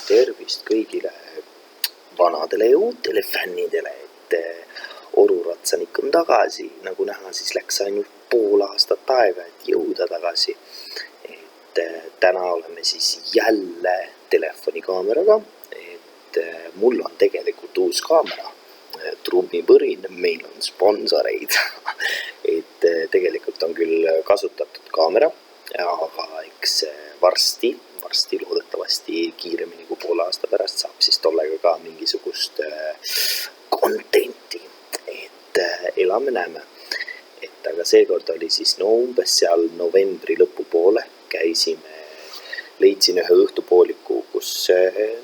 Tervist kõigile vanadele ja uutele fännidele, et Oruratsanik on tagasi, nagu näha, siis läks ainult pool aastat aega, et jõuda tagasi. Et täna oleme siis jälle telefonikaameraga, et mul on tegelikult uus kaamera, trummipõrin, meil on sponsoreid, et tegelikult on küll kasutatud kaamera, aga eks varsti loodetavasti kiiremini kui poole aasta pärast saab siis tollega ka mingisugust contenti, et elame-näeme. Et aga seekord oli siis umbes seal novembri lõpupoole leidsin ühe õhtupooliku, kus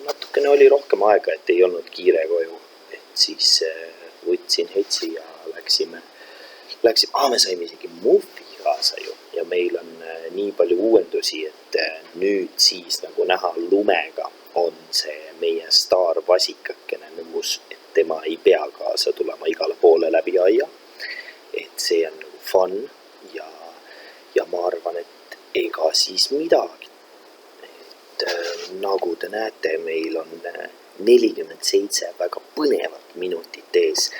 natukene oli rohkem aega, et ei olnud kiire koju, et siis võtsin hetsi ja läksime, me saime isegi Mofi kaasa ju, ja meil on nii palju uuendusi, et nüüd siis nagu näha lumega on see meie staar vasikakene nõus, et tema ei pea kaasa tulema igale poole läbi aia. Et see on nagu fun ja ma arvan, et ega siis midagi. Et nagu te näete, meil on 47 väga põnevat minutit ees,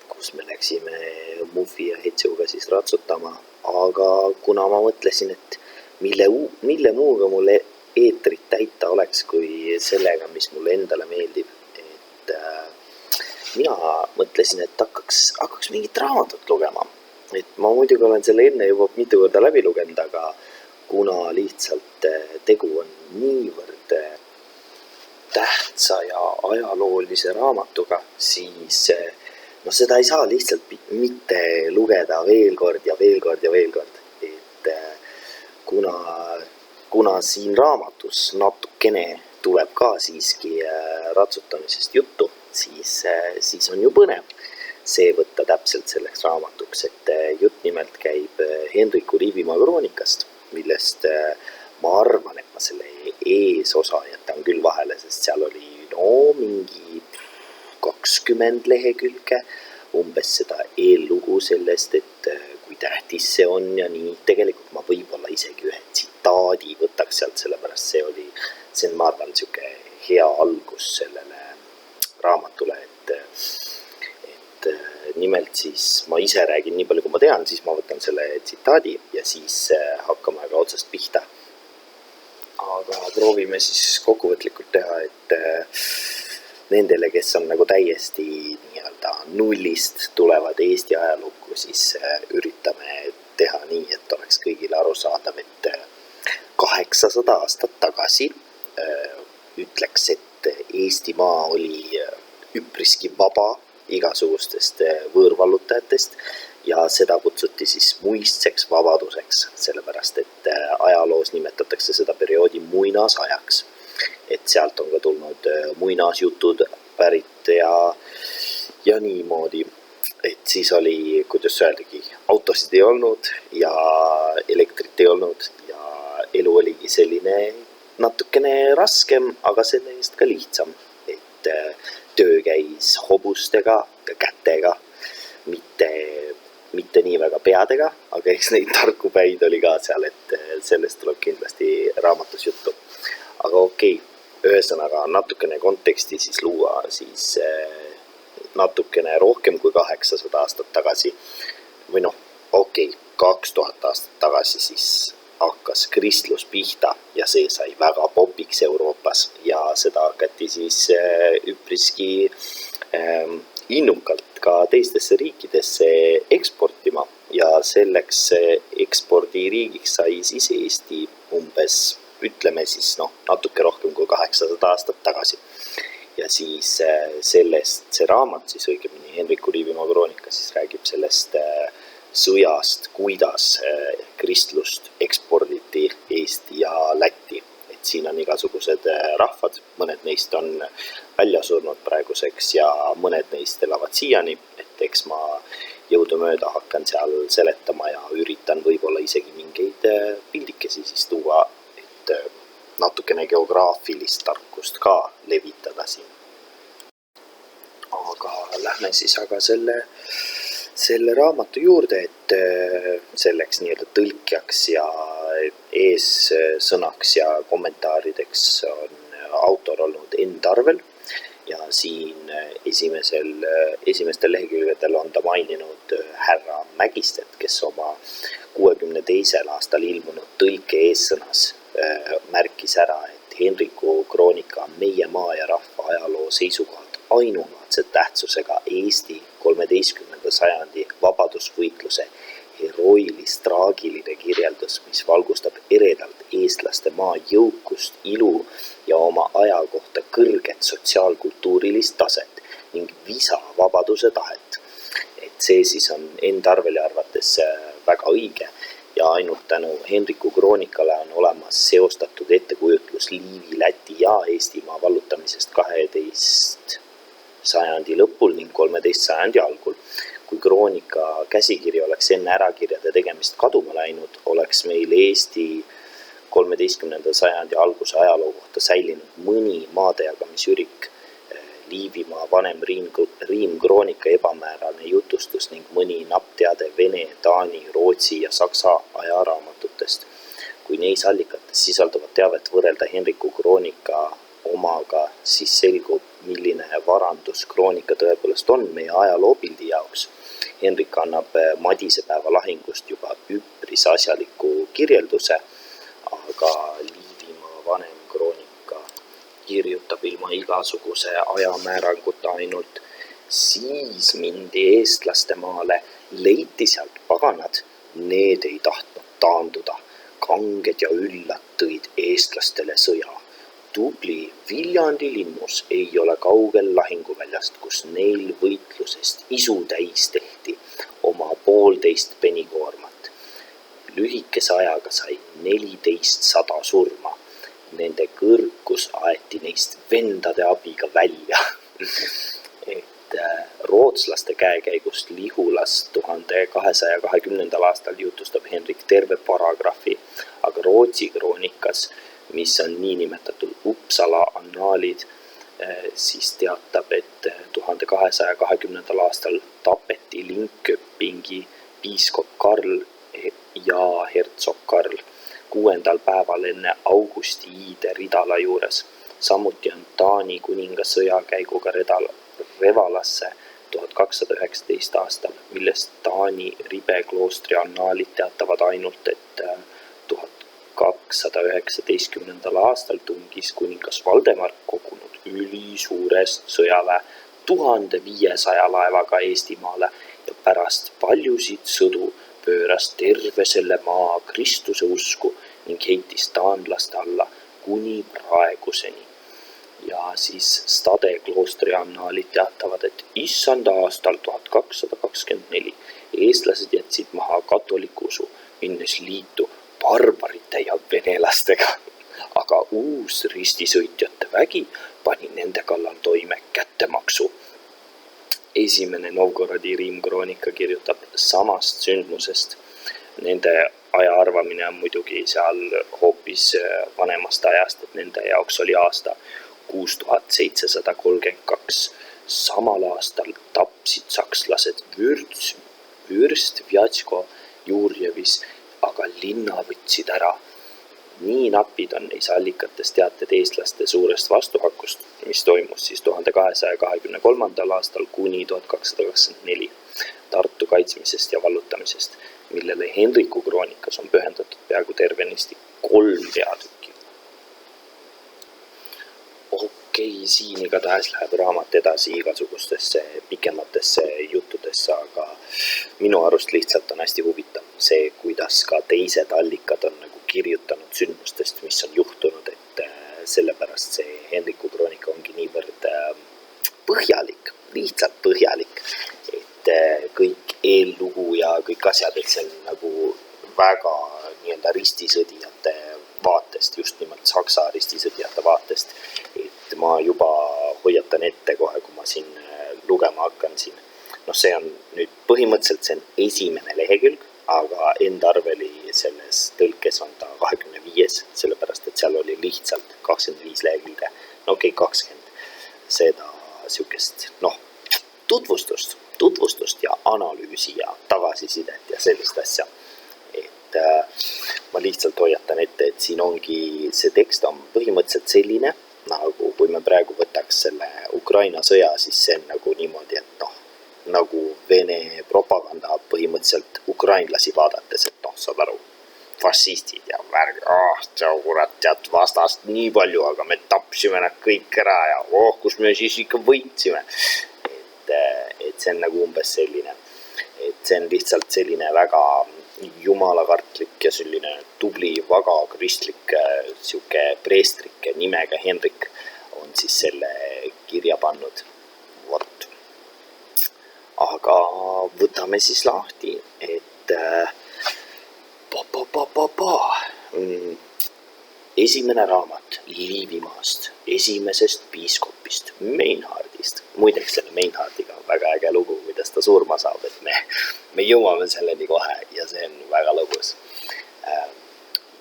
kus me läksime Mufi ja Hetsuga siis ratsutama, aga kuna ma mõtlesin, et mille muuga mulle eetrit täita oleks kui sellega, mis mulle endale meeldib, et mina mõtlesin, et hakkaks mingit raamatut lugema. Et ma muidugi olen selle enne juba mitu korda läbi lugenud, aga kuna lihtsalt tegu on niivõrd tähtsa ja ajaloolise raamatuga, siis seda ei saa lihtsalt mitte lugeda veel kord ja veel kord ja veel kord. Et kuna siin raamatus natukene tuleb ka siiski ratsutamisest juttu, siis on ju põnev see võtta täpselt selleks raamatuks, et jutt nimelt käib Hendrik Liivimaa kroonikast, millest ma arvan, et ma selle eesosa jätan küll vahele, sest seal oli mingi 20 lehekülge umbes seda eellugu sellest, et kui tähtis see on ja nii. Tegelikult ma võib-olla isegi ühe tsitaadi võtaks sealt, sellepärast see on, ma arvan, siuke hea algus sellele raamatule, et nimelt siis ma ise räägin nii palju, kui ma tean, siis ma võtan selle tsitaadi ja siis hakkame ka otsast pihta. Aga proovime siis kokkuvõtlikult teha, et nendele, kes on nagu täiesti nii-öelda nullist tulevad Eesti ajalukku, siis üritame teha nii, et oleks kõigile arusaadav, et 800 aastat tagasi ütleks, et Eestimaa oli üpriski vaba igasugustest võõrvallutajatest ja seda kutsuti siis muistseks vabaduseks, sellepärast et ajaloos nimetatakse seda perioodi muinasajaks. Et sealt on ka tulnud muinasjutud pärit ja niimoodi. Et siis oli, kuidas öeldagi, autosid ei olnud ja elektrit ei olnud ja elu oligi selline natukene raskem, aga selle eest ka lihtsam. Et töö käis hobustega ja kätega, mitte nii väga peadega, aga eks neid tarku päid oli ka seal, et sellest tuleb kindlasti raamatus juttu. Aga okei, ühesõnaga natukene konteksti siis luua, siis natukene rohkem kui 800 aastat tagasi või 2000 aastat tagasi siis hakkas kristlus pihta ja see sai väga popiks Euroopas ja seda hakati siis üpriski innukalt ka teistesse riikidesse eksportima ja selleks ekspordiriigiks sai siis Eesti umbes, ütleme siis natuke rohkem kui 800 aastat tagasi. Ja siis see raamat, siis õigemini Hendrik Liivimaa kroonika siis räägib sellest sõjast, kuidas kristlust eksporditi Eesti ja Lätti. Et siin on igasugused rahvad, mõned neist on välja surnud praeguseks ja mõned neist elavad siiani, et eks ma jõudumööda hakkan seal seletama ja üritan võib-olla isegi mingeid pildikesi siis tuua, et natukene geograafilist tarkust ka levitada siin. Aga lähme siis selle raamatu juurde, et selleks nii-öelda tõlkjaks ja eessõnaks ja kommentaarideks on Tarvel ja siin esimestel lehekülgedel on ta maininud härra Mägistet, kes oma 62. aastal ilmunud tõlke eessõnas märkis ära, et Henriku kroonika on meie maa ja rahva ajaloo seisukohalt ainulaadse tähtsusega Eesti 13. sajandi vabadusvõitluse heroilist traagiline kirjeldus, mis valgustab eredalt eestlaste maa jõukust, ilu ja oma aja kohta kõrget sotsiaalkultuurilist taset ning visa vabaduse tahet. Et see siis on Enn Tarveli arvates väga õige ja ainult tänu Henriku kroonikale on olemas seostatud ettekujutlus Liivi, Läti ja Eestimaa vallutamisest 12. sajandi lõpul ning 13. sajandi algul. Kui kroonika käsikiri oleks enne ärakirjade tegemist kaduma läinud, oleks meil Eesti 13. sajandi alguse ajaloo kohta säilinud mõni maadejagamisürik, Liivimaa vanem riimkroonika ebamäärane jutustus ning mõni napp teade Vene, Taani, Rootsi ja Saksa ajaraamatutest. Kui neis allikates sisalduvat teavet võrrelda Henriku kroonika omaga, siis selgub, milline varandus kroonika tõepoolest on meie ajaloopildi jaoks. Henrik annab Madisepäeva lahingust juba üpris asjaliku kirjelduse, aga Liivimaa vanem kroonika kirjutab ilma igasuguse ajamääranguta ainult siis mindi eestlaste maale, leiti sealt paganad, need ei tahtnud taanduda, kanged ja üllad tõid eestlastele sõja. Tubli Viljandi linmus ei ole kaugel lahinguväljast, kus neil võitlusest isu täis tehti oma 1,5 penikoormat. Lühikese ajaga sai 1400 surma. Nende kõrgus aeti neist vendade abiga välja. Et rootslaste käekäigust Lihulas 1220. aastal jutustab Henrik terve paragrahvi, aga Rootsi kroonikas, mis on niinimetatud Uppsala annaalid, siis teatab, et 1220. aastal tapeti Linköpingi piiskop Karl ja hertsog Karl 6. päeval enne Augusti iide Ridala juures. Samuti on Taani kuninga sõjakäiguga Revalasse 1219. aastal, millest Taani Ribe kloostri annaalid teatavad ainult, et 1219. aastal tungis kuningas Valdemar kogunud ülisuurest sõjaväe 1500 laevaga Eestimaale ja pärast paljusid sõdu pööras terve selle maa Kristuse usku ning heitis taanlaste alla kuni praeguseni. Ja siis Stade kloostri annaalid teatavad, et issanda aastal 1224 eestlased jätsid maha katoliku usu, minnes liitu barbarite ja venelastega, aga uus ristisõitjate vägi pani nende kallal toime kättemaksu. Esimene Novgorodi riimkroonika kirjutab samast sündmusest. Nende aja arvamine on muidugi seal hoopis vanemast ajast, et nende jaoks oli aasta 6732. Samal aastal tapsid sakslased Vürst Vjatško Jurjevis, aga linna võtsid ära. Nii napid on neis allikates teated eestlaste suurest vastuhakust, mis toimus siis 1223. aastal kuni 1224 Tartu kaitsmisest ja vallutamisest, millele Henriku kroonikas on pühendatud peaaegu tervenisti 3 peatükki. Okei, siin igatahes läheb raamat edasi igasugustesse pikematesse juttudesse, aga minu arust lihtsalt on hästi huvitav see, kuidas ka teised allikad on nagu kirjutanud sündmustest, mis on juhtunud, et sellepärast see Henriku kroonika ongi niivõrd põhjalik, lihtsalt põhjalik, et kõik eellugu ja kõik asjad, et see on nagu väga nii-öelda ristisõdijate vaatest, just nimelt Saksa ristisõdijate vaatest, et ma juba hoiatan ette kohe, kui ma siin lugema hakkan siin. See on nüüd põhimõtteliselt see on esimene lehekülg, aga Enn Tarveli selles tõlkes on ta 25, sellepärast et seal oli lihtsalt 25 lehekülge, 20 seda siukest, tutvustust ja analüüsi ja tagasisidet ja sellist asja. Et ma lihtsalt hoiatan ette, et siin ongi, see tekst on põhimõtteliselt selline, nagu kui me praegu võtaks peaks selle Ukraina sõja, siis see on nagu niimoodi, et noh, nagu Vene propaganda põhimõtteliselt ukrainlasi vaadates, et noh, saad aru, fašistid ja värg, kurat, tead vastast nii palju, aga me tapsime nad kõik ära ja kus me siis ikka võitsime. Et see on nagu umbes selline, et see on lihtsalt selline väga jumalakartlik ja selline tubli, väga kristlik siuke preestrik nimega Henrik on siis selle kirja pannud. Vot. Aga võtame siis lahti, et esimene raamat Liivimaast, esimesest piiskopist, Meinhardist. Muideks selle Meinhardiga on väga äge lugu, kuidas ta surma saab, et me jõuame selleni kohe ja see on väga lõbus.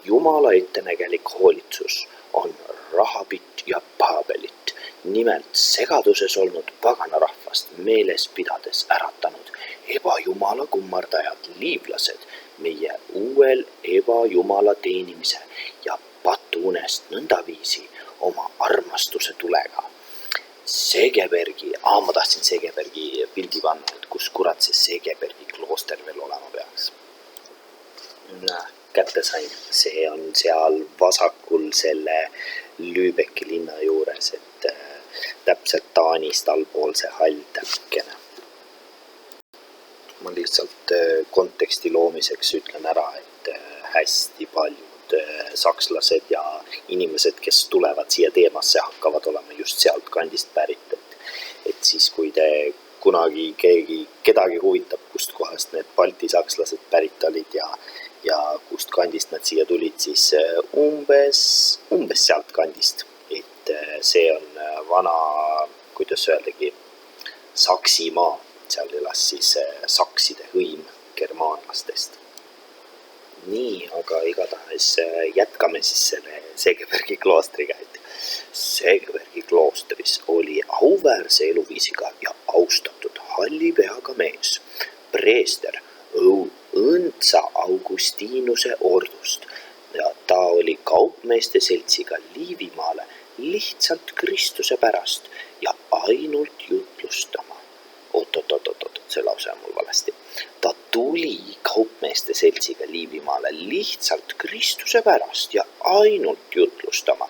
Jumala ettenägelik hoolitsus on Rahabit ja Paabelit, nimelt segaduses olnud paganarahvast meeles pidades äratanud ebajumala kummardajad liivlased meie uuel ebajumala teenimise ja patuunest nõndaviisi oma armastuse tulega. Segebergi, ma tahtsin Segebergi pildi panna, et kus kurat see Segebergi klooster veel olema peaks. Kätte sain, see on seal vasakul selle Lübecki linna juures, et täpselt Taanist allpool see hall täpkene. Ma lihtsalt konteksti loomiseks ütlen ära, et hästi paljud sakslased ja inimesed, kes tulevad siia teemasse, hakkavad olema just sealt kandist pärit. Et siis, kui te kunagi kedagi huvitab, kust kohast need Balti sakslased pärit olid ja kust kandist nad siia tulid, siis umbes sealt kandist. Et see on vana, kuidas öeldagi, Saksimaa. Seal elas siis sakside hõim germaanlastest. Nii, aga igatahes jätkame siis selle Segebergi kloostriga. Segebergi kloostris oli auväärse eluviisiga ja austatud halli peaga mees, preester Õndsa Augustinuse ordust ja ta oli kaupmeeste seltsiga Liivimaale lihtsalt Kristuse pärast ja ainult jutlustama. Oot, see lause on mul valesti. Ta tuli kaupmeeste seltsiga Liivimaale lihtsalt Kristuse pärast ja ainult jutlustama,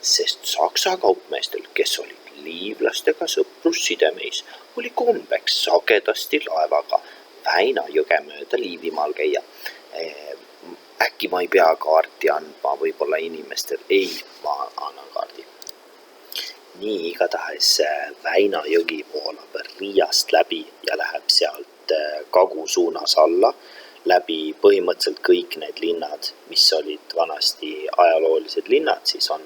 sest saksa kaupmeestel, kes olid liivlastega sõprussidemeis, oli kombeks sagedasti laevaga Väinajõge mööda Liivimaal käia. Äkki ma ei pea kaarti andma võib-olla inimestel? Ei, ma annan kaardi. Nii, igatahes Väinajõgi voolab Riiast läbi ja läheb sealt Kagu suunas alla, läbi põhimõtteliselt kõik need linnad, mis olid vanasti ajaloolised linnad, siis on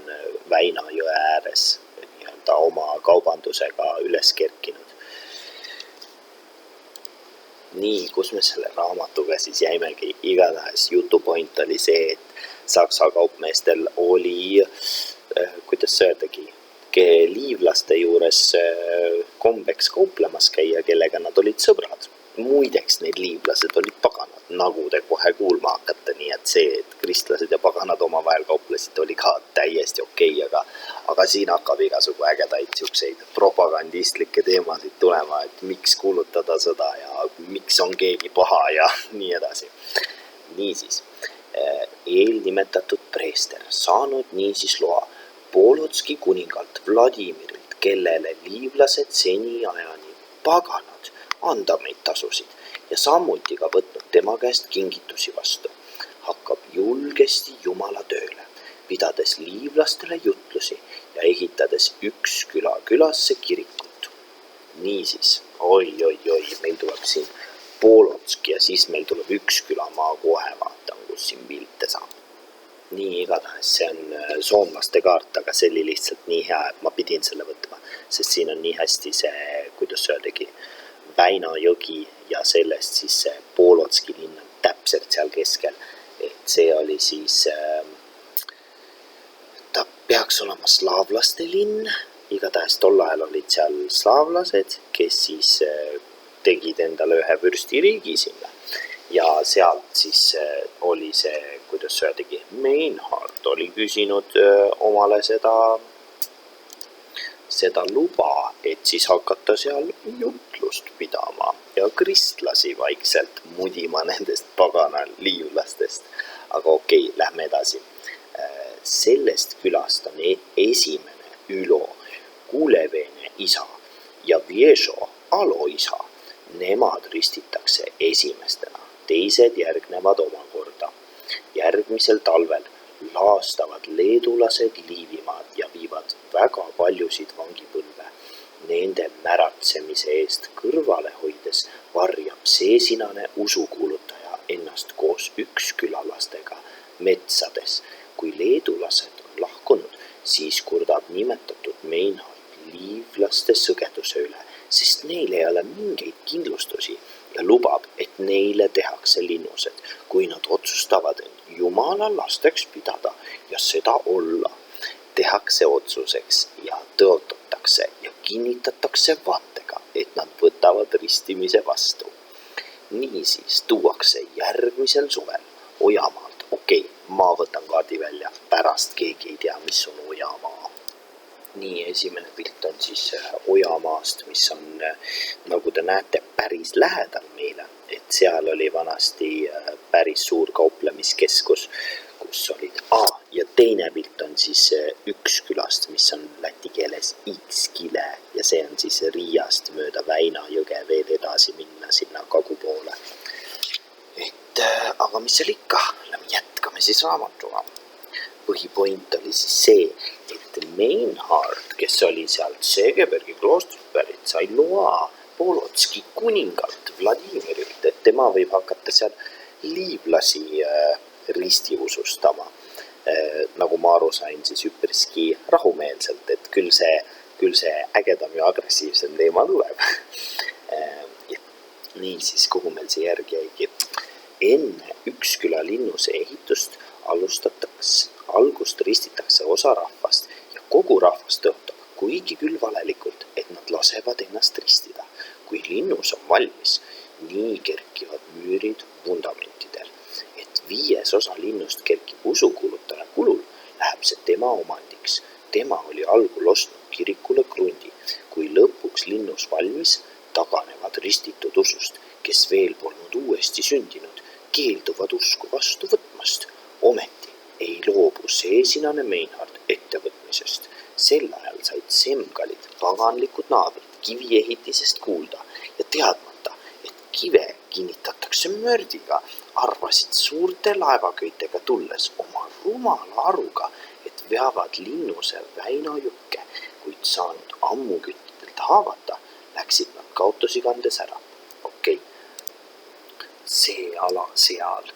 Väinajõe ääres nii-öelda oma kaubandusega üles kerkinud. Nii, kus me selle raamatuga siis jäimegi, igatahes jutupoint oli see, et saksa kaupmeestel oli, kuidas öeldagi, liivlaste juures kombeks kauplemas käia, kellega nad olid sõbrad. Muideks need liivlased olid paganad, nagu te kohe kuulma hakkate, nii et see, et kristlased ja paganad omavahel kauplesid, oli ka täiesti okei, aga siin hakkab igasugu ägedaid siukseid propagandistlikke teemasid tulema, et miks kuulutada sõda ja miks on keegi paha ja nii edasi. Niisiis, eelnimetatud preester saanud niisiis loa Polotski kuningalt Vladimirilt, kellele liivlased seni ajani paganad anda meid tasusid ja samuti ka võtnud tema käest kingitusi vastu, hakkab julgesti Jumala tööle, pidades liivlastele jutlusi ja ehitades üks külasse kirikut. Niisiis, oi, meil tuleb siin Polotski ja siis meil tuleb üks küla, ma kohe vaatan, kus siin pilte saab. Nii, igatahes see on soomlaste kaart, aga see oli lihtsalt nii hea, et ma pidin selle võtma, sest siin on nii hästi see, kuidas öeldagi, Väinajõgi ja sellest siis see Polotski linn on täpselt seal keskel. Et see oli siis, ta peaks olema slaavlaste linn, igatahes tol ajal olid seal slaavlased, kes siis tegid endale ühe vürstiriigi sinna. Ja sealt siis oli see, kuidas öeldagi, Meinhard oli küsinud omale seda luba, et siis hakata seal jutlust pidama ja kristlasi vaikselt mudima nendest pagana liivlastest. Aga okei, lähme edasi. Sellest külast on esimene Ülo, Kuleveene isa ja Viešo Alo isa. Nemad ristitakse esimestena, teised järgnevad omakorda. Järgmisel talvel laastavad leedulased Liivimaad ja viivad väga paljusid vangipõlve. Nende märatsemise eest kõrvale hoides varjab seesinane usukuulutaja ennast koos ükskülalastega metsades. Kui leedulased on lahkunud, siis kurdab nimetatud Meinhard liivlaste sõgeduse üle, sest neil ei ole mingeid kindlustusi ja lubab, et neile tehakse linnused, kui nad otsustavad end Jumala lasteks pidada ja seda olla. Tehakse otsuseks ja tõotatakse ja kinnitatakse vaatega, et nad võtavad ristimise vastu. Niisiis tuuakse järgmisel suvel Ojamaalt. Okei, ma võtan kaardi välja, pärast keegi ei tea, mis on Ojamaa. Nii, esimene pilt on siis Ojamaast, mis on, nagu te näete, päris lähedal meile. Et seal oli vanasti päris suur kauplemiskeskus, kus olid ja teine pilt on siis Ükskülast, mis on läti keeles Ikskile ja see on siis Riiast mööda Väina jõge veel edasi minna sinna kagu poole. Aga mis seal ikka, jätkame siis raamatuga. Põhipoint oli siis see, et Meinhard, kes oli sealt Segebergi kloostrist pärit, sai loa Polotski kuningalt Vladimirilt, et tema võib hakata seal liivlasi ristiusustama. Nagu ma aru sain, siis üpriski rahumeelselt, et küll see ägedam ja agressiivsem teema tuleb. Nii siis, kuhu meil see järgi jäigi? Enne Üksküla linnuse ehitust algust ristitakse osa rahvast ja kogu rahvas tõotab, kuigi küll valelikult, et nad lasevad ennast ristida. Kui linnus on valmis, nii kerkivad müürid vundamentidel. Et 5 osa linnust kerkib usukuulutaja kulul, läheb see tema omandiks. Tema oli algul ostnud kirikule krundi. Kui lõpuks linnus valmis, taganevad ristitud usust, kes veel polnud uuesti sündinud, keelduvad usku vastu võtmast. Ometi ei loobu seesinane Meinhard ettevõtmisest. Sel ajal said semgalid, paganlikud naabrid kiviehitisest kuulda ja teadmata, et kive kinnitatakse mördiga, arvasid suurte laevaköitega tulles oma rumala aruga, et veavad linnuse Väina jõkke, kuid saanud ammuküttidelt haavata, läksid nad kaotusi kandes ära. Okei. See ala seal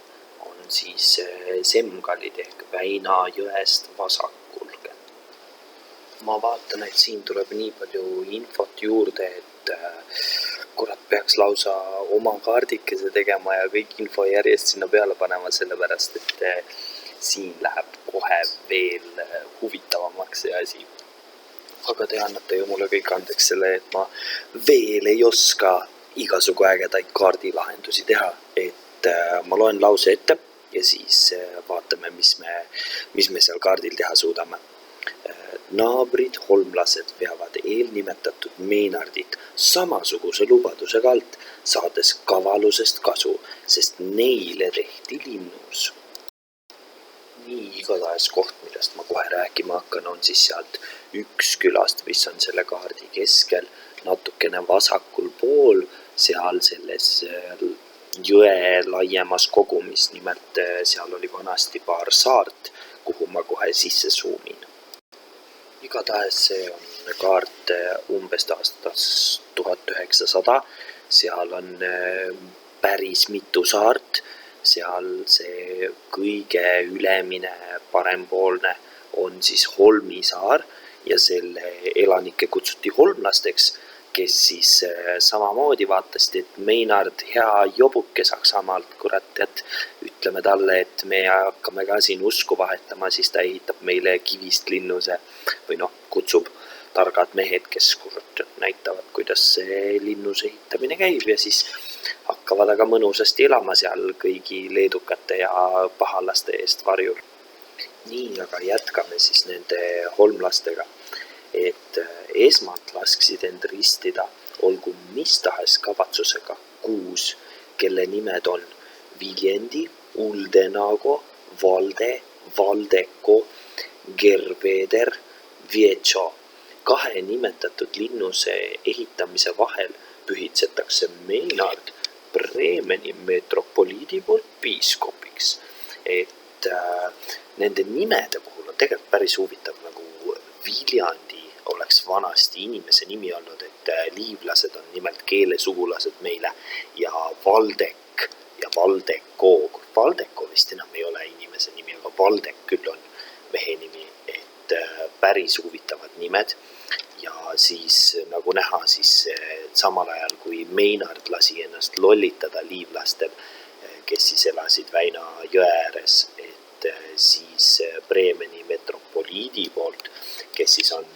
on siis semgalid ehk Väina jõest vasakul. Ma vaatan, et siin tuleb nii palju infot juurde, et kurat peaks lausa oma kaardikese tegema ja kõik info järjest sinna peale panema, sellepärast et siin läheb kohe veel huvitavamaks see asi. Aga te annate ju mulle kõik andeks selle, et ma veel ei oska igasugu ägedaid kaardilahendusi teha, et ma loen lause ette ja siis vaatame, mis me seal kaardil teha suudame. Naabrid holmlased veavad eelnimetatud Meinhardit samasuguse lubadusega alt, saades kavalusest kasu, sest neile tehti linnus. Nii igatahes koht, millest ma kohe rääkima hakkan, on siis sealt Ükskülast, mis on selle kaardi keskel, natukene vasakul pool, seal selles jõe laiemas kogumis, nimelt seal oli vanasti paar saart, kuhu ma kohe sisse zoomin. Igatahes see on kaart umbes aastast 1900, seal on päris mitu saart, seal see kõige ülemine parempoolne on siis Holmisaar ja selle elanikke kutsuti holmlasteks, kes siis samamoodi vaatasid, et Meinhard, hea jobuke Saksamaalt, kurat, et ütleme talle, et me hakkame ka siin usku vahetama, siis ta ehitab meile kivist linnuse või kutsub targad mehed, kes kurat näitavad, kuidas see linnuse ehitamine käib ja siis hakkavad aga mõnusasti elama seal kõigi leedukate ja pahalaste eest varjul. Nii, aga jätkame siis nende holmlastega. et esmalt lasksid end ristida olgu mis tahes kavatsusega 6, kelle nimed on Viljendi, Uldenago, Valde, Valdeko, Gerveder, Vietšo. 2 nimetatud linnuse ehitamise vahel pühitsetakse Meinhard Bremeni metropoliidi poolt piiskopiks. Et nende nimede puhul on tegelikult päris huvitav, nagu Viljandi oleks vanasti inimese nimi olnud, et liivlased on nimelt keelesugulased meile ja Valdek ja Valdeko. Valdeko vist enam ei ole inimese nimi, aga Valdek küll on mehe nimi, et päris huvitavad nimed. Ja siis nagu näha, siis samal ajal kui Meinhard lasi ennast lollitada liivlastel, kes siis elasid Väina jõe ääres, et siis Bremeni metropoliidi poolt, kes siis on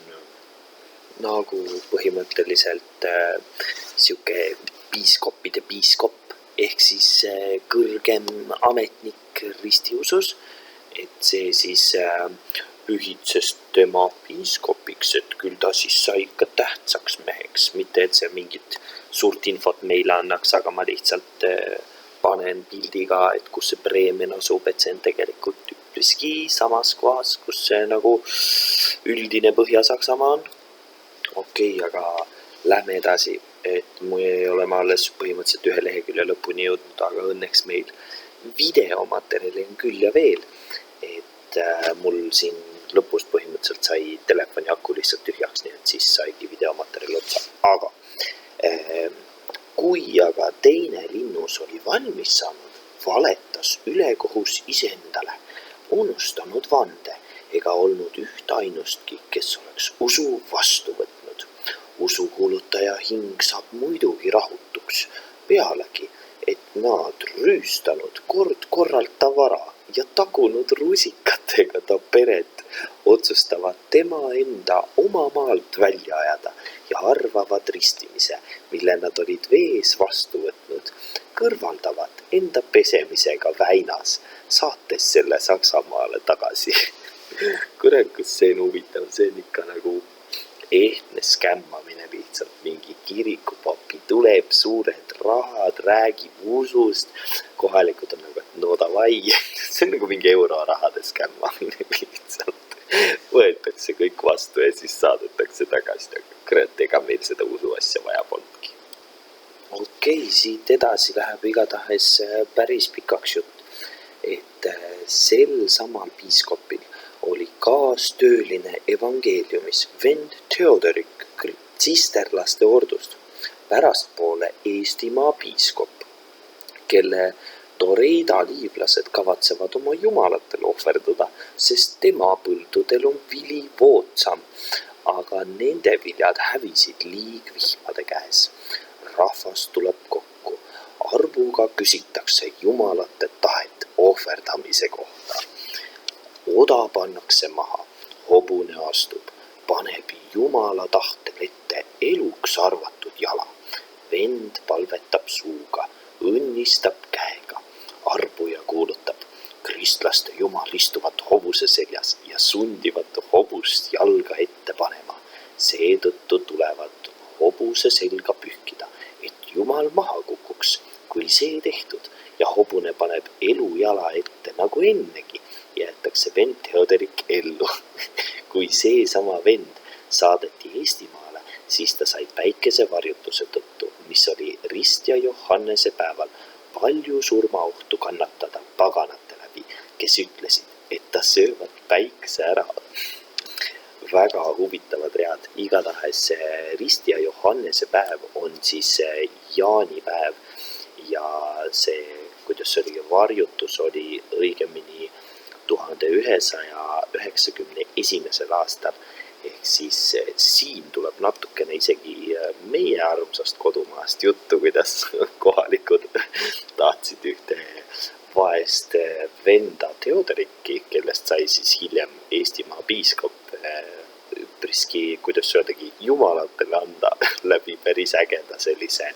nagu põhimõtteliselt siuke piiskoppide piiskop, ehk siis kõrgem ametnik ristiusus, et see siis pühitses tema piiskopiks, et küll ta siis sai ikka tähtsaks meheks, mitte et see mingit suurt infot meile annaks, aga ma lihtsalt panen pildiga, et kus see Bremen asub, et see on tegelikult üpriski samas kohas, kus see nagu üldine Põhja-Saksamaa on. Okei, aga lähme edasi, et me oleme alles põhimõtteliselt 1 lehekülje lõpuni jõudnud, aga õnneks meil videomaterjali on küll ja veel, et mul siin lõpus põhimõtteliselt sai telefoni aku lihtsalt tühjaks, nii et siis saigi videomaterjali otsa. Aga kui aga teine linnus oli valmis saanud, valetas ülekohus iseendale, unustanud vande ega olnud ühtainustki, kes oleks usu vastu võtnud. Usukuulutaja hing saab muidugi rahutuks, pealegi, et nad rüüstanud kord-korralt ta vara ja tagunud rusikatega ta peret, otsustavad tema enda oma maalt välja ajada ja arvavad ristimise, mille nad olid vees vastu võtnud, kõrvaldavad enda pesemisega Väinas, saates selle Saksamaale tagasi. Kurat, kus see on huvitav, see on ikka nagu ehtne skämmamine lihtsalt, mingi kirikupapi tuleb, suured rahad, räägib usust, kohalikud on nagu, et no davai, see on nagu mingi eurorahade skämmamine lihtsalt, võetakse kõik vastu ja siis saadetakse tagasi, kurat, ega meil seda usuasja vaja polnudki. Okei, siit edasi läheb igatahes päris pikaks jutt, et sel samal piiskopil oli kaastööline evangeeliumis vend Theodorik tsisterlaste ordust, pärastpoole Eestimaa piiskop, kelle Toreida liivlased kavatsevad oma jumalatele ohverdada, sest tema põldudel on vili vootsam, aga nende viljad hävisid liigvihmade käes. Rahvas tuleb kokku, arvuga küsitakse jumalate tahet ohverdamise kohta. Oda pannakse maha, hobune astub, paneb jumala tahtel ette eluks arvatud jala. Vend palvetab suuga, õnnistab käega, arbuja kuulutab, kristlaste jumal istuvat hobuse seljas ja sundivat hobust jalga ette panema. Seetõttu tulevad hobuse selga pühkida, et jumal maha kukuks, kui see tehtud ja hobune paneb elu jala ette nagu ennegi, jäetakse vend Theodorik ellu. Kui see sama vend saadeti Eestimaale, siis ta sai päikesevarjutuse tõttu, mis oli Ristja Johannese päeval, palju surmaohtu kannatada paganate läbi, kes ütlesid, et ta söövad päikse ära. Väga huvitavad read, igatahes Ristja Johannese päev on siis jaanipäev ja see, kuidas see oli, varjutus oli õigemini 1191. aastal, ehk siis siin tuleb natukene isegi meie armsast kodumaast juttu, kuidas kohalikud tahtsid ühte vaest venda Theodorikki, kellest sai siis hiljem Eestimaa piiskop, üpriski, kuidas öeldagi, jumalatele anda läbi päris ägeda sellise,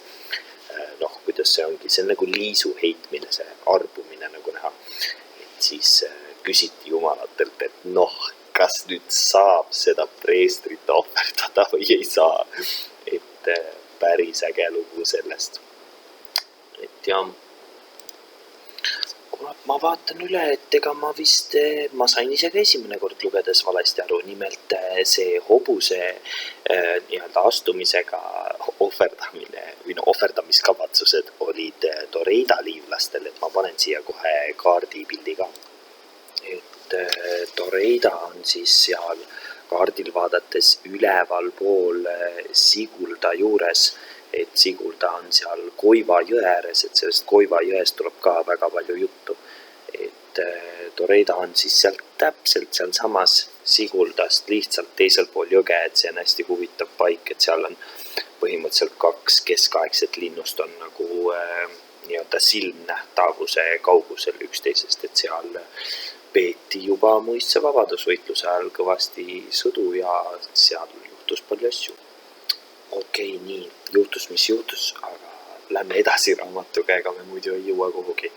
kuidas see ongi, see on nagu liisu heitmine, see arbumine nagu näha, et siis küsiti jumalatelt, et kas nüüd saab seda preestrit ohverdada või ei saa. Et päris äge lugu sellest. Et jah, ma vaatan üle, et ega ma sain isegi esimene kord lugedes valesti aru, nimelt see hobuse nii-öelda astumisega ohverdamine või ohverdamiskavatsused olid Toreida liivlastel, et ma panen siia kohe kaardipildi ka. Et Toreida on siis seal kaardil vaadates üleval pool Sigulda juures, et Sigulda on seal Koiva jõe ääres, et sellest Koiva jõest tuleb ka väga palju juttu. Et Toreida on siis sealt täpselt seal samas Siguldast lihtsalt teisel pool jõge, et see on hästi huvitav paik, et seal on põhimõtteliselt 2 keskaegset linnust on nagu nii-öelda silmnähtavuse kaugusel üksteisest, et seal peeti juba muistse vabadusvõitluse ajal kõvasti sõdu ja seal juhtus palju asju. Okei, nii, juhtus mis juhtus, aga lähme edasi raamatuga, ega me muidu ei jõua kuhugi.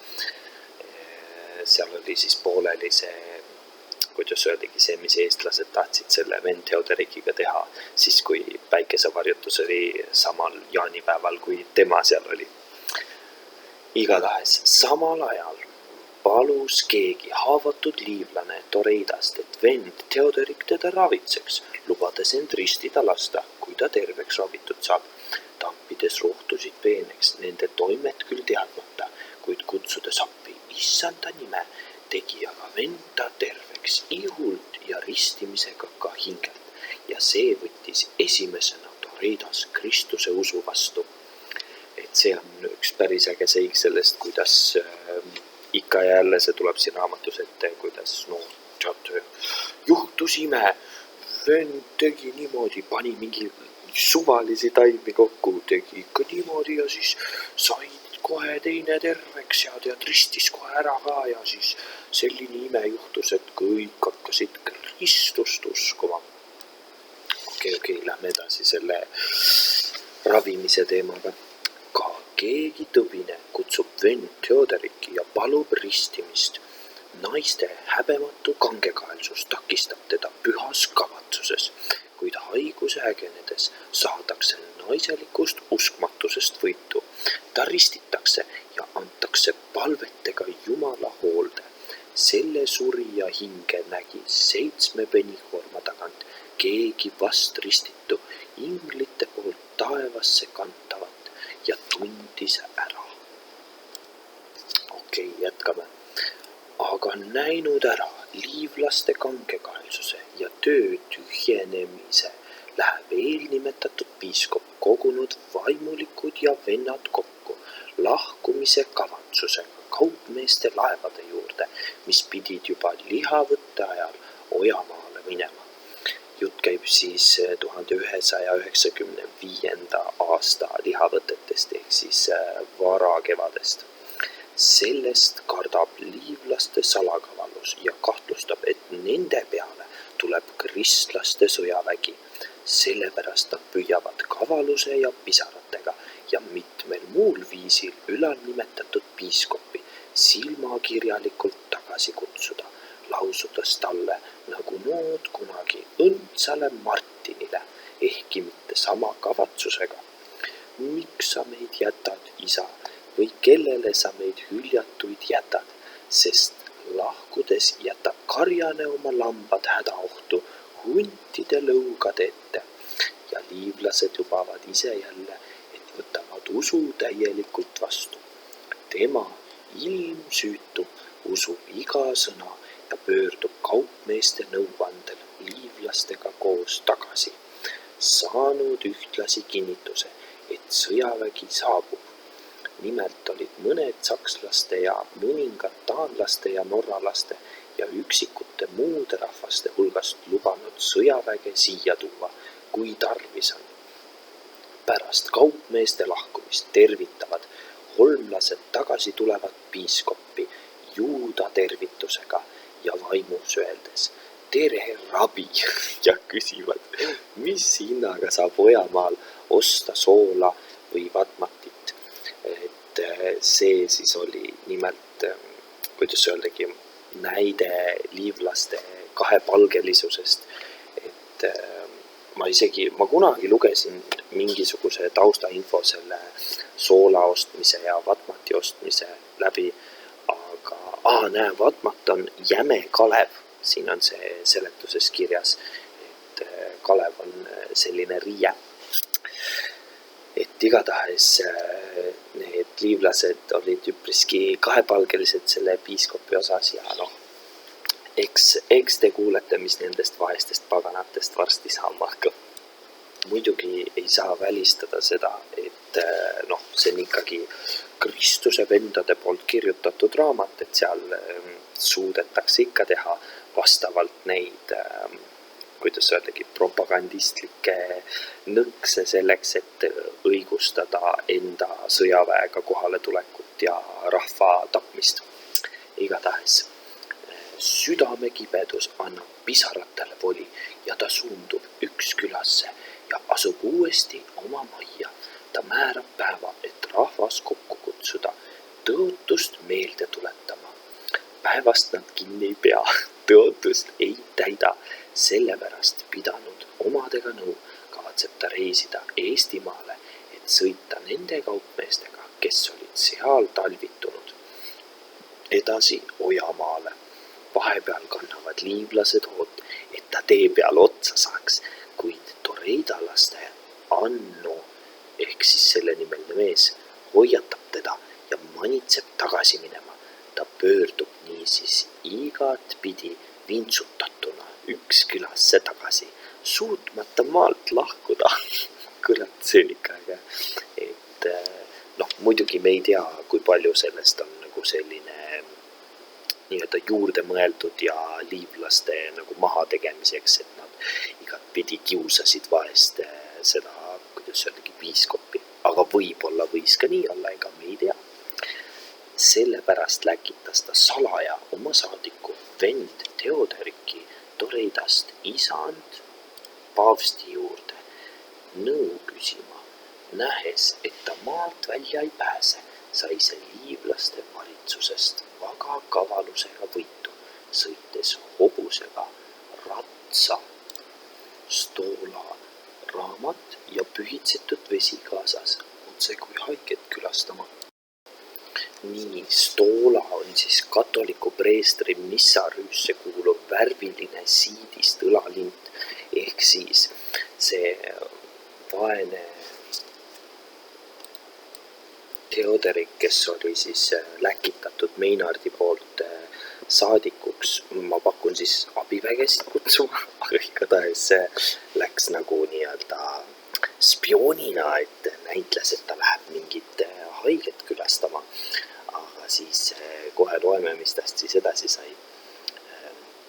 Seal oli siis pooleli see, kuidas öeldigi, see, mis eestlased tahtsid selle vend Theoderikiga teha, siis kui päikesevarjutus oli samal jaanipäeval, kui tema seal oli. Igatahes samal ajal palus keegi haavatud liivlane Toreidast, et vend Theoderik teda ravitseks, lubades end ristida lasta, kui ta terveks ravitud saab. Tampides rohtusid peeneks, nende toimet küll teadmata, kuid kutsudes appi issanda nime, tegi aga vend ta terveks ihult ja ristimisega ka hingelt. Ja see võttis esimesena Toreidas Kristuse usu vastu. Et see on üks päris äge seik sellest, kuidas ikka jälle see tuleb siin raamatus ette, kuidas juhtus ime, vend tegi niimoodi, pani mingi suvalisi taimi kokku, tegi ikka niimoodi ja siis sai kohe teine terveks ja tead ristis kohe ära ka ja siis selline ime juhtus, et kõik hakkasid Kristust uskuma. Okei, lähme edasi selle ravimise teemaga. Ka keegi tõbine kutsub vend Theoderiki ja palub ristimist. Naiste häbematu kangekaelsus takistab teda pühas kavatsuses, kuid haiguse ägenedes saadakse naiselikust uskmatusest võitu. Ta ristitakse ja antakse palvetega Jumala hoolde. Selle surija hinge nägi 7 penikoorma tagant keegi vast ristitu inglite poolt taevasse kantavat ja tundis ära. Okei, jätkame. Aga näinud ära liivlaste kangekaelsuse ja töö tühjenemise, läheb eelnimetatud piiskop kogunud vaimulikud ja vennad kokku lahkumise kavatsusega kaupmeeste laevade juurde, mis pidid juba lihavõtte ajal Ojamaale minema. Jutt käib siis 1195. aasta lihavõtetest ehk siis varakevadest. Sellest kardab liivlaste salakavallus ja kahtlustab, et nende peale tuleb kristlaste sõjavägi. Sellepärast nad püüavad kavaluse ja pisaratega ja mitmel muul viisil ülalnimetatud piiskopi silmakirjalikult tagasi kutsuda, lausudes talle nagu nood kunagi õndsale Martinile, ehkki mitte sama kavatsusega. Miks sa meid jätad, isa, või kellele sa meid hüljatuid jätad, sest lahkudes jätab karjane oma lambad hädaohtu huntide lõugade ette ja liivlased lubavad ise jälle, et võtavad usu täielikult vastu. Tema ilmsüütu usub iga sõna ja pöördub kaupmeeste nõuandel liivlastega koos tagasi, saanud ühtlasi kinnituse, et sõjavägi saabub. Nimelt olid mõned sakslaste ja mõningad taanlaste ja norralaste ja üksikute muude rahvaste hulgast lubanud sõjaväge siia tuua, kui tarvis on. Pärast kaupmeeste lahkumist tervitavad holmlased tagasi tulevat piiskoppi juuda tervitusega ja vaimus öeldes tere, rabi ja küsivad, mis hinnaga saab Ojamaal osta soola või vatmatit. Et see siis oli nimelt, kuidas öeldagi, näide liivlaste kahepalgelisusest, et ma kunagi lugesin mingisuguse taustainfo selle soola ostmise ja vatmati ostmise läbi, aga näe, vatmat on jäme Kalev, siin on see seletuses kirjas, et Kalev on selline riie. Et igatahes need liivlased olid üpriski kahepalgelised selle piiskopi osas ja eks te kuulete, mis nendest vaestest paganatest varsti saama hakkab. Muidugi ei saa välistada seda, et see on ikkagi Kristuse vendade poolt kirjutatud raamat, et seal suudetakse ikka teha vastavalt neid kuidas öeldagi, propagandistlikke nõkse selleks, et õigustada enda sõjaväega kohale tulekut ja rahva tapmist. Igatahes südamekibedus annab pisaratele voli ja ta suundub üks külasse ja asub uuesti oma majja. Ta määrab päeva, et rahvas kokku kutsuda, tõotust meelde tuletama. Päevast nad kinni ei pea, tõotust ei täida. Sellepärast pidanud omadega nõu kavatseb ta reisida Eestimaale, et sõita nende kaupmeestega, kes olid seal talvitunud. Edasi Ojamaale. Vahepeal kannavad liivlased hood, et ta tee peal otsa saaks, kuid toreidalaste Anno ehk siis selle nimeline mees hoiatab teda ja manitseb tagasi minema. Ta pöördub niisiis igat pidi vintsutatuna üks külasse tagasi, suutmata maalt lahkuda. Kurat, see on ikka äge. Et muidugi me ei tea, kui palju sellest on nagu selline nii-öelda juurde mõeldud ja liivlaste nagu maha tegemiseks, et nad igat pidi kiusasid vaest seda, kuidas öeldagi, piiskopi. Aga võib-olla võis ka nii olla, ega me ei tea. Sellepärast läkitas ta salaja oma saadiku vend Theodoriki Toreidast isand paavsti juurde nõu küsima. Nähes, et ta maalt välja ei pääse, sai see liivlaste valitsusest vaga kavalusega võitu, sõites hobusega ratsa, stoola, raamat ja pühitsetud vesi kaasas, otse kui haiget külastama. Nii, stoola on siis katoliku preestri missarüüsse kuuluv värviline siidist õlalint, ehk siis see vaene Theodorik, kes oli siis läkitatud Meinardi poolt saadikuks, ma pakun siis abivägesid kutsuma, aga igatahes läks nagu nii-öelda spioonina, et näitles, et ta läheb mingit haiget külastama. Aga siis kohe loeme, mis tast siis edasi sai.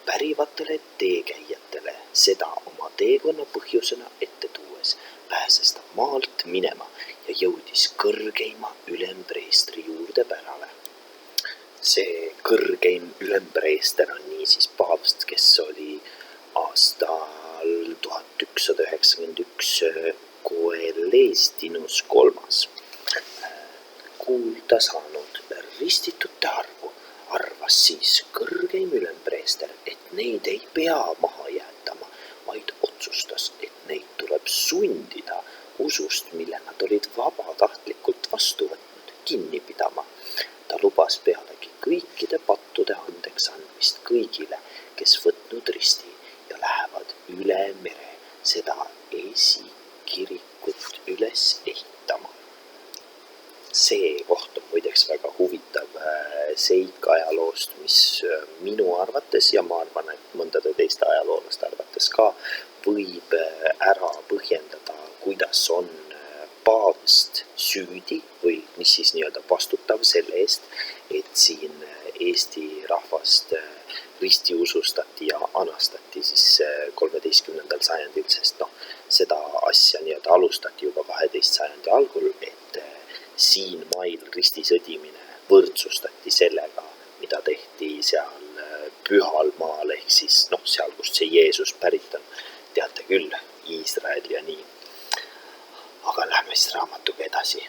Pärivatele teekäijatele seda oma teekonna põhjusena ette tuues pääses ta maalt minema ja jõudis kõrgeima ülempreestri juurde pärale. See kõrgeim ülempreester on niisiis paavst, kes oli aastal 1191 Coelestinus III. Kuulda saanud ristitute arvu arvas siis kõrgeim ülempreester, et neid ei pea maha jäetama, vaid otsustas, et neid tuleb sundida usust, mille nad olid vabatahtlikult vastu võtnud, kinni pidama. Ta lubas pealegi kõikide pattude andeks andmist kõigile, kes võtnud risti ja lähevad üle mere seda esikirikut üles ehitama. See koht on muideks väga huvitav seik ajaloost, mis minu arvates ja ma arvan, et mõndade teiste ajaloolaste arvates ka võib ära põhjendada, kuidas on paavst süüdi või mis siis nii-öelda vastutav selle eest, et siin Eesti rahvast ristiusustati ja anastati siis 13. sajandil, sest seda asja nii-öelda alustati juba 12. sajandi algul, et siin mail ristisõdimine võrdsustati sellega, mida tehti seal pühal maal, ehk siis seal, kust see Jeesus pärit on. Teate küll, Iisrael ja nii. Aga lähme siis raamatuga edasi.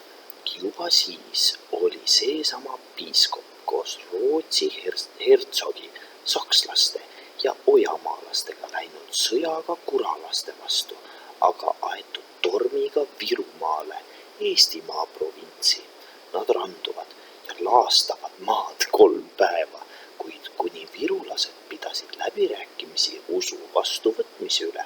Juba siis oli seesama piiskop koos Rootsi hertsogi, sakslaste ja ojamaalastega läinud sõjaga kuralaste vastu, aga aetud tormiga Virumaale, Eestimaa provintsi. Nad randuvad ja laastavad maad 3 päeva, kuid kuni virulased pidasid läbirääkimisi usu vastuvõtmise üle,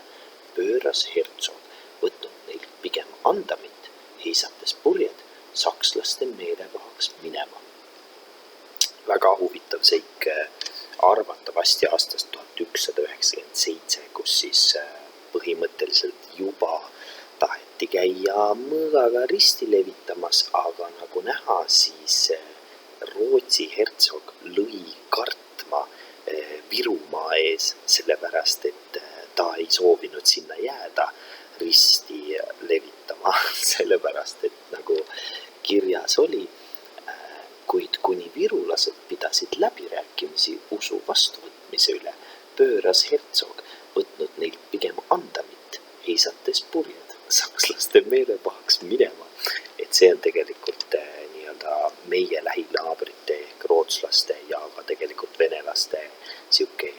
pööras hertsog, võtnud neilt pigem andamit, heisates purjed sakslaste meelevahaks minema. Väga huvitav seik arvatavasti aastast 1197, kus siis põhimõtteliselt juba taheti käia mõõgaga risti levitamas, aga nagu näha, siis Rootsi hertsog lõi kartma Virumaa ees, sellepärast et ta ei soovinud sinna jääda risti levitama, sellepärast et nagu kirjas oli, kuid kuni virulased pidasid läbirääkimisi usu vastuvõtmise üle, pööras hertsog, võtnud neilt pigem andamit, heisates purjed sakslaste meelepahaks minema. Et see on tegelikult meie lähinaabrite ehk rootslaste ja ka tegelikult venelaste siuke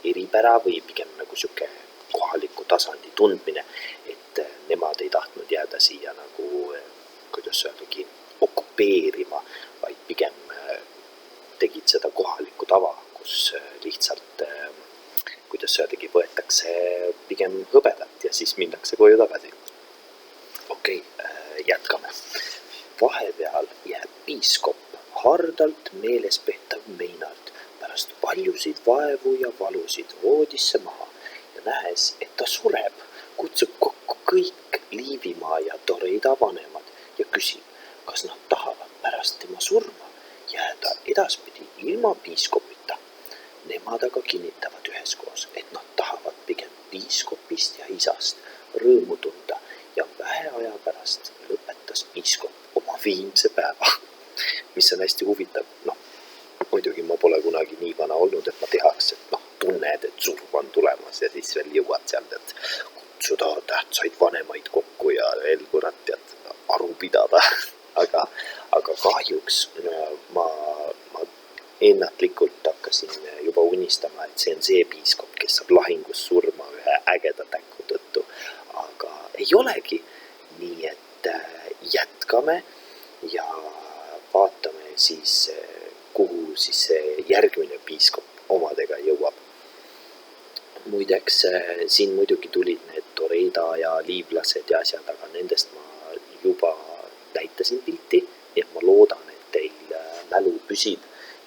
eripära või pigem nagu siuke kohaliku tasandi tundmine, et nemad ei tahtnud jääda siia nagu, kuidas öeldagi, okupeerima, vaid pigem tegid seda kohalikku tava, kus lihtsalt, kuidas öeldagi, võetakse pigem hõbedat ja siis minnakse koju tagasi. Okei, jätkame. Vahepeal jääb piiskop hardalt meelespehtav Meinard pärast paljusid vaevu ja valusid voodisse maha ja nähes, et ta sureb, kutsub kokku kõik Liivimaa ja Toreida vanemad ja küsib, kas nad tahavad pärast tema surma jääda edaspidi ilma piiskopita. Nemad aga kinnitavad üheskoos, et nad tahavad pigem piiskopist ja isast rõõmu tunda ja vähe aja pärast lõpetas piiskop oma viimse päeva, mis on hästi huvitav. Muidugi ma pole kunagi nii vana olnud, et ma tehaks, et tunned, et surm on tulemas ja siis veel jõuad seal, et kutsuda tähtsaid vanemaid kokku ja veel kurat aru pidada. Aga kahjuks ma ennatlikult hakkasin juba unistama, et see on see piiskop, kes saab lahingus surma ühe ägeda täku tõttu. Aga ei olegi, nii et jätkame ja vaatame siis, kuhu siis see järgmine piiskop omadega jõuab. Muideks, siin muidugi tulid need Toreida ja liivlased ja asjad, aga nendest ma juba näitasin pilti, nii et ma loodan, et teil mälu püsib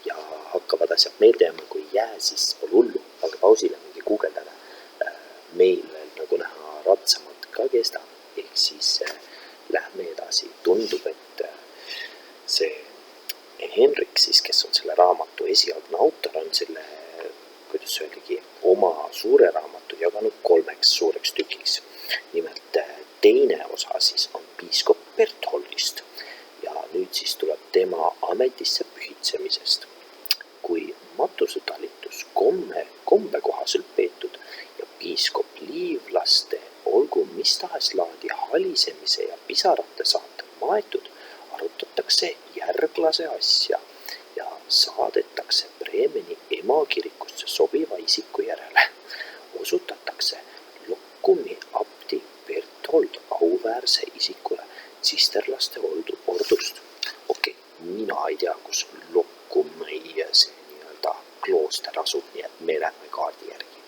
ja hakkavad asjad meelde jääma, kui ei jää, siis pole hullu, aga pausile mingi guugeldada. Meil veel nagu näha ratsamad ka kestab, ehk siis lähme edasi. Tundub, et see Henrik siis, kes on selle raamatu esialgne autor, on selle, kuidas öeldagi, oma suure raamatu jaganud 3 suureks tükiks. Nimelt teine osa siis on piiskop Bertholdist ja nüüd siis tuleb tema ametisse pühitsemisest. Kui matusetalitus kombekohaselt peetud ja piiskop liivlaste olgu mis tahes laadi halisemise ja pisarate saatel maetud, arutatakse järglase asja ja saadetakse Bremeni emakirikusse sobiva isiku järele. Osutatakse Lokkumi abdi Berthold auväärse isikule tsisterlaste ordust. Okei, mina ei tea, kus Lokkumi see klooster asub, nii et me lähme kaardi järgi.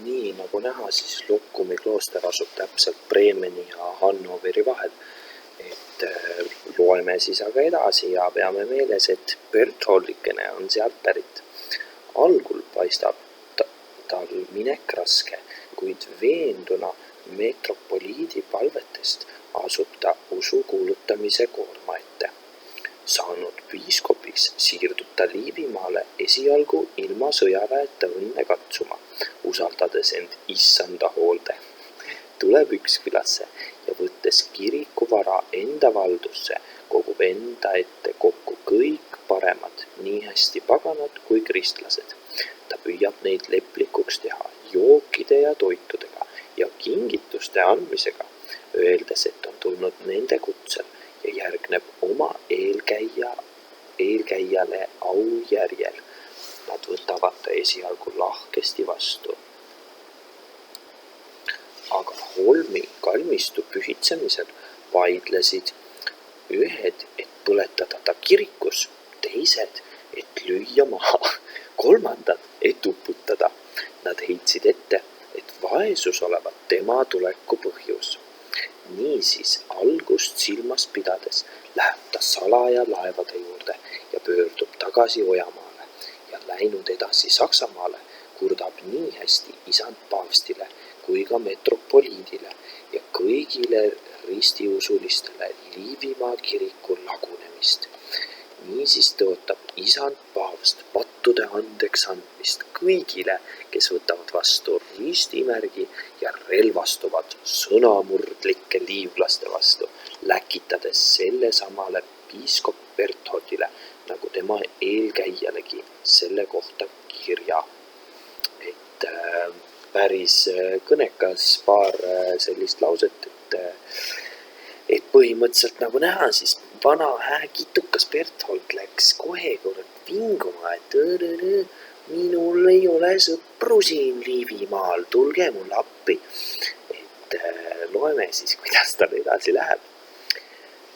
Nii nagu näha, siis Lokkumi klooster asub täpselt Bremeni ja Hannoveri vahel. Et loeme siis aga edasi ja peame meeles, et Bertholdikene on sealt pärit. Algul paistab tal minek raske, kuid veenduna metropoliidi palvetest asub ta usu kuulutamise koorma ette. Saanud piiskopiks siirdub ta Liivimaale esialgu ilma sõjaväeta õnne katsuma, usaldades end issanda hoolde. Tuleb Ükskülasse ja võttes kirikuvara enda valdusse, kogub enda ette kokku kõik paremad, nii hästi paganad kui kristlased. Ta püüab neid leplikuks teha jookide ja toitudega ja kingituste andmisega, öeldes, et on tulnud nende kutsel ja järgneb oma eelkäijale aujärjel. Nad võtavad ta esialgu lahkesti vastu. Aga Holmi kalmistu pühitsemisel vaidlesid ühed, et põletada ta kirikus, teised, et lüüa maha, kolmandad, et uputada. Nad heitsid ette, et vaesus olevat tema tuleku põhjus. Niisiis algust silmas pidades läheb ta salaja laevade juurde ja pöördub tagasi Ojamaale ja läinud edasi Saksamaale, kurdab nii hästi isand paavstile kui ka metropoliidile ja kõigile ristiusulistele Liivimaa kiriku lagunemist. Niisiis tõotab isand paavst pattude andeks andmist kõigile, kes võtavad vastu ristimärgi ja relvastuvad sõnamurdlike liivlaste vastu, läkitades selle samale piiskop Bertholdile, nagu tema eelkäijalegi selle kohta kirja. Et päris kõnekas paar sellist lauset, et põhimõtteliselt nagu näha, siis vana hääkitukas Berthold läks kohe vinguma, et minul ei ole sõpru siin Liivimaal, tulge mulle appi. Et loeme siis, kuidas tal edasi läheb.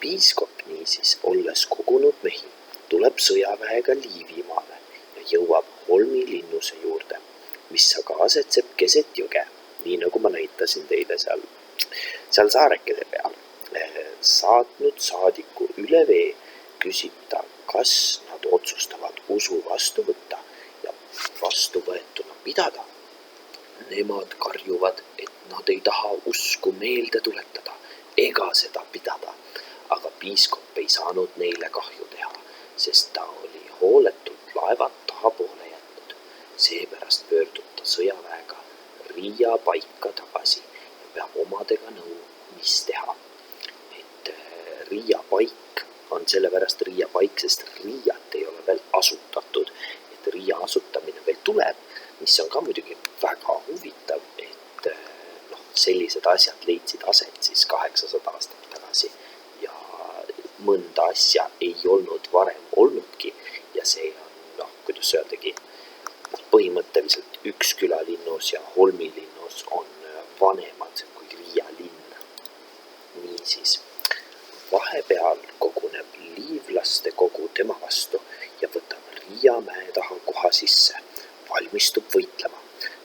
Piiskop niisiis, olles kogunud mehi, tuleb sõjaväega Liivimaale ja jõuab Holmi linnuse juurde, mis aga asetseb keset jõge, nii nagu ma näitasin teile seal saarekese peal. Saatnud saadiku üle vee, küsib ta, kas nad otsustavad usu vastu võtta ja vastuvõetuna pidada. Nemad karjuvad, et nad ei taha usku meelde tuletada ega seda pidada, aga piiskop ei saanud neile kahju teha, sest ta oli hooletult laevad tahapoole jätnud. Seepärast pöördub ta sõjaväega Riia paika tagasi ja peab omadega nõu, mis teha. Riia paik on sellepärast Riia paik, sest Riiat ei ole veel asutatud, et Riia asutamine veel tuleb, mis on ka muidugi väga huvitav, et sellised asjad leidsid aset siis 800 aastat tagasi ja mõnda asja ei olnud varem olnudki ja see on, kuidas öeldagi, põhimõtteliselt üks külalinnus ja Holmi linnus on vanemad kui Riia linn. Niisiis, vahepeal koguneb liivlaste kogu tema vastu ja võtab Riia mäe taha koha sisse, valmistub võitlema.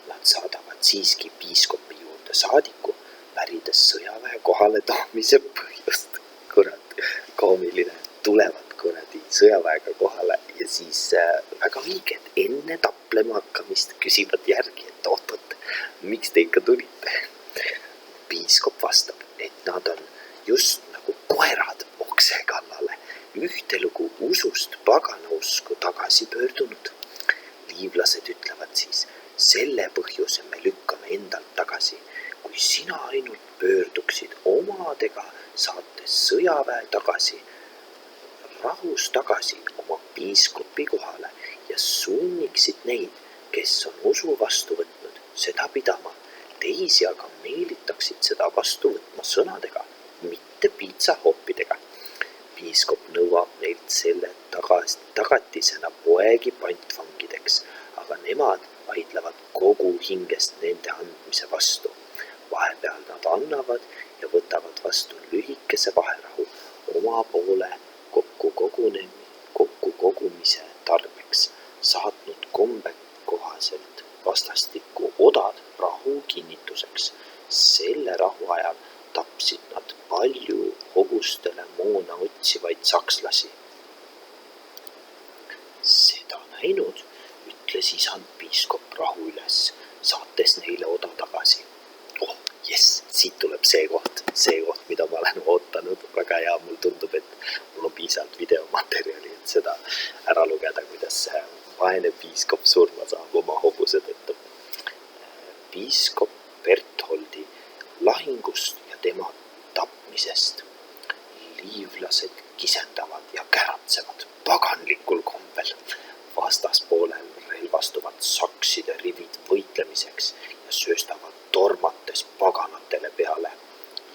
Nad saadavad siiski piiskopi juurde saadiku, pärides sõjaväe kohale toomise põhjust. Kurat, koomiline, tulevad sõjaväega kohale ja siis väga õiged enne taplema hakkamist küsivad järgi, et oot, miks te ikka tulite? Piiskop vastab, et nad on just nagu koerad okse kallale, ühtelugu usust paganausku tagasi pöördunud. Liivlased ütlevad siis, selle põhjuse me lükkame endalt tagasi, kui sina ainult pöörduksid omadega, saates sõjaväe tagasi, rahus tagasi oma piiskopi kohale ja sunniksid neid, kes on usu vastu võtnud, seda pidama. Teisi aga meelitaksid seda vastu võtma sõnadega, mitte piitsahoppidega. Piiskop nõuab neilt selle tagatisena poegi pantvangideks, aga nemad vaidlevad kogu hingest nende andmise vastu. Vahepeal nad annavad ja võtavad vastu lühikese vaherahu oma poole kokkukogumise tarbeks, saatnud kombe kohaselt vastastikku odad rahu kinnituseks. Selle rahu ajal tapsid nad palju hobustele moona otsivaid sakslasi. Seda näinud, ütles isand piiskop rahu üles, saates neile oda tagasi. Oh, jess, siit tuleb see koht, mida ma olen ootanud. Väga hea, mul tundub, et mul on piisavalt videomaterjali, et seda ära lugeda, kuidas vaene piiskop surma saab oma hobuse tõttu. Piiskop Bertholdi lahingust ja tema tapmisest. Liivlased kisendavad ja käratsevad paganlikul kombel. Vastaspoolel relvastuvad sakside rivid võitlemiseks ja sööstavad tormates paganatele peale.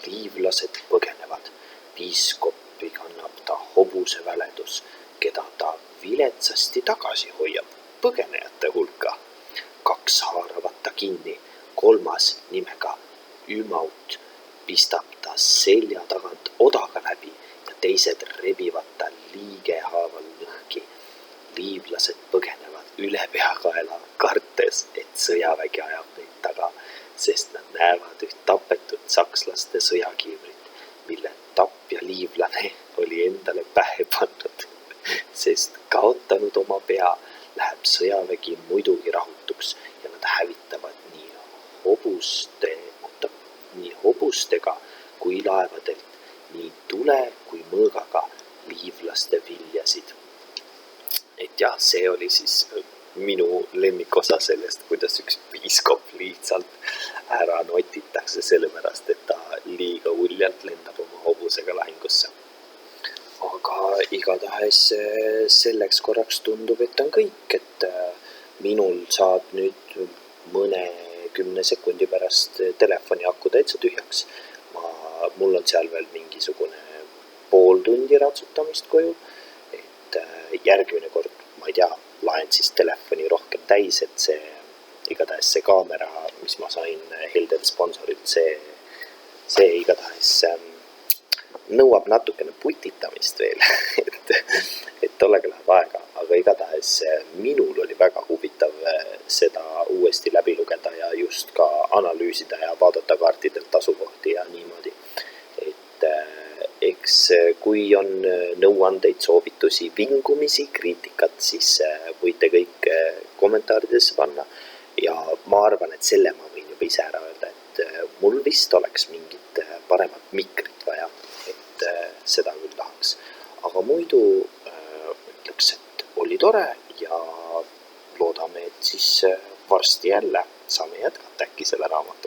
Liivlased põgenevad. Piiskopi kannab ta hobuse väledus, keda ta viletsasti tagasi hoiab. põgenejate hulka. 2 haaravad ta kinni, 3. nimega Ümaut pistab ta selja tagant odaga läbi ja teised rebivad ta liigehaaval lõhki. Liivlased põgenevad ülepeakaela, kartes, et sõjavägi ajab neid taga, sest nad näevad üht tapetud sakslaste sõjakiivrit, mille tapja liivlane oli endale pähe pannud, sest kaotanud oma pea läheb sõjavägi muidugi rahutuks ja nad hävitavad nii hobustega kui laevadelt, nii tule kui mõõgaga liivlaste viljasid. Et jah, see oli siis minu lemmikosa sellest, kuidas üks piiskop lihtsalt ära notitakse sellepärast, et ta liiga uljalt lendab oma hobusega lahingusse. Aga igatahes selleks korraks tundub, et on kõik, et minul saab nüüd mõnekümne sekundi pärast telefoni aku täitsa tühjaks. Mul on seal veel mingisugune pool tundi ratsutamist koju, et järgmine kord, ma ei tea, laen siis telefoni rohkem täis, et igatahes see kaamera, mis ma sain heldelt sponsorilt, see igatahes nõuab natukene putitamist veel, et tollega läheb aega, aga igatahes minul oli väga huvitav seda uuesti läbi lugeda ja just ka analüüsida ja vaadata kaartidelt asukohti ja niimoodi. Et eks kui on nõuandeid, soovitusi, vingumisi, kriitikat, siis võite kõik kommentaaridesse panna ja ma arvan, et selle ma võin juba ise ära öelda, et mul vist oleks mingit paremat mikrit vaja, et seda küll tahaks. Aga muidu ütleks, et oli tore ja loodame, et siis varsti jälle saame jätkata äkki selle raamatuga.